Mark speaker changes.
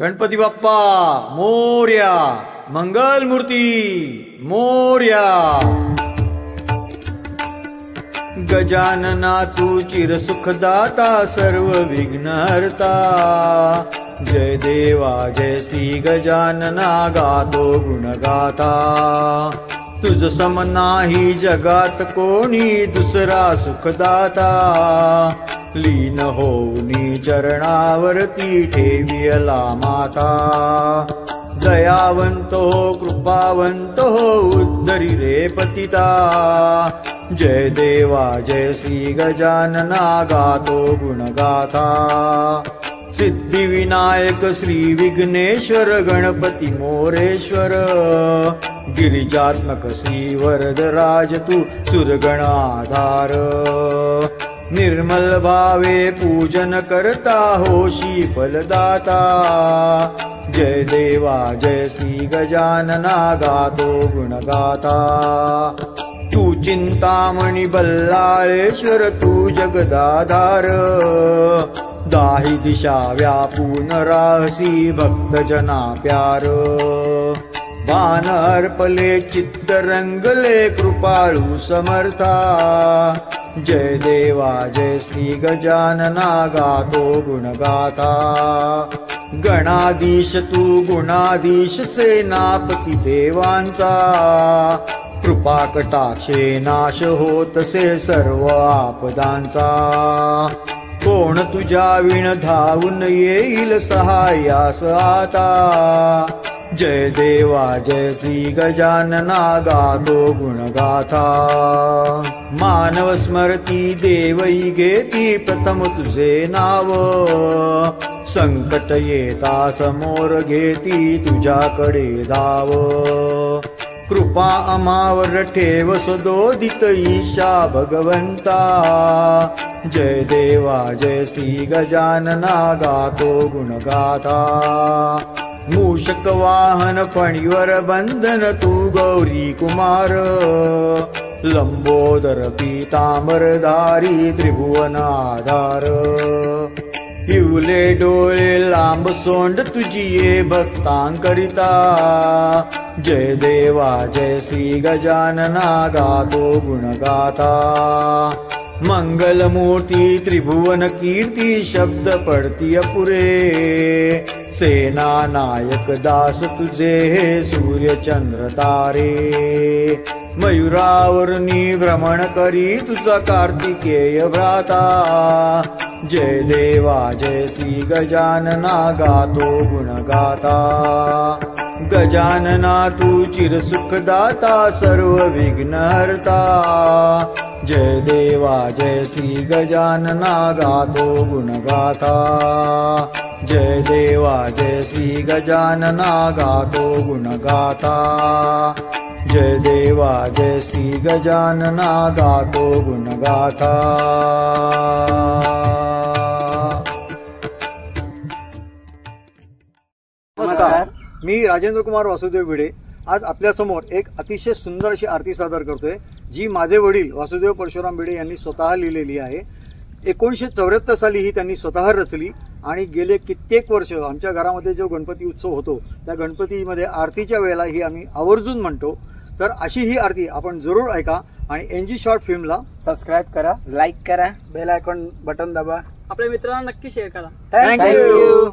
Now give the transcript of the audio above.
Speaker 1: गणपती बाप्पा मोर्या, मंगल मूर्ती मोर्या। गजानना तू चिर सुखदाता, सर्व विघ्नहर्ता। जय देवा जय श्री गजानना, गातो गुणगाता। तुझ सम नाही जगात कोणी, दुसरा सुखदाता। लीन होऊनी चरणावरती, ठेवियला माता। दयावंत हो कृपावंत हो, उद्धरी रे पतिता। जय देवा जय श्री गजानना, गातो गुणगाथा। सिद्धिविनायक श्री विघ्नेश्वर, गणपती मोरेश्वर। गिरिजात्मक श्री वरदराज तू, सुरगण आधार। निर्मल भावे पूजन करता, होशी फलदाता। जय देवा जय श्री गजानना, गातो गुणगाथा। तू चिंतामणी बल्लाळेश्वर, तू जगदाधार। दाही दिशा व्यापून राहसी, भक्तजना प्यार। बाण अर्पले चित्त रंगले, कृपाळू समर्था। जय देवा जय श्री गजानना, गातो गुणगाथा। गणाधीश तू गुणाधीश, सेनापती देवांचा। कृपा कटाक्षे नाश होतसे सर्व आपदांचा। कोण तुझ्या विण धावून येईल, सहाय्यास आता। जय देवा जय श्री गजानना, गातो गुणगाथा। मानव स्मरती देवई घेती, प्रथम तुझे नाव। संकट येता समोर घेती, तुझ्याकडे धाव। कृपा अमावर ठेव सदोदित, ईशा भगवंता। जय देवा जय श्री गजानना, गातो गुणगाथा। मूषक वाहन फणीवर बंधन, तू गौरी कुमार। लंबोदर पीतांबरधारी, त्रिभुवन आधार। इवले डोळे लांब सोंड तुझी, ये भक्तांकरिता। जय देवा जय श्री गजानना, गातो गुणगाथा। मंगल मूर्ती त्रिभुवन कीर्ती, शब्द पडती अपुरे। सेना नायक दास तुझे, हे सूर्य चंद्र तारे। मयुरावरनी भ्रमण करी, तुझा कार्तिकेय भ्राता। जय देवा जय श्री गजानना, गातो गुणगाथा। गजानना तू चिर सुखदाता, सर्व विघ्नहर्ता। जय देवा जय श्री गजानना, गातो गुणगाथा। जय देवा जय श्री गजानना, गातो गुणगाथा। जय देवा जय श्री गजानना, गातो गुणगाथा।
Speaker 2: नमस्कार,
Speaker 1: मी राजेंद्र कुमार वासुदेव भिडे आज आपल्या समोर एक अतिशय सुंदर अशी आरती सादर करतोय, जी माझे वडील वासुदेव परशुराम भिडे यांनी स्वतः लिहिलेली आहे। 1974 साली ही त्यांनी स्वतः रचली आणि गेले कित्येक वर्ष आमच्या घरामध्ये जो गणपती उत्सव होतो, त्या गणपतीमध्ये आरतीच्या वेळेला ही आम्ही आवर्जून म्हणतो। तर अशी ही आरती आपण जरूर ऐका आणि एनजी शॉर्ट फिल्मला
Speaker 2: सबस्क्राइब करा, लाईक करा, बेल आयकॉन बटन दाबा,
Speaker 3: आपल्या मित्रांना नक्की शेअर करा।
Speaker 1: थँक्यू।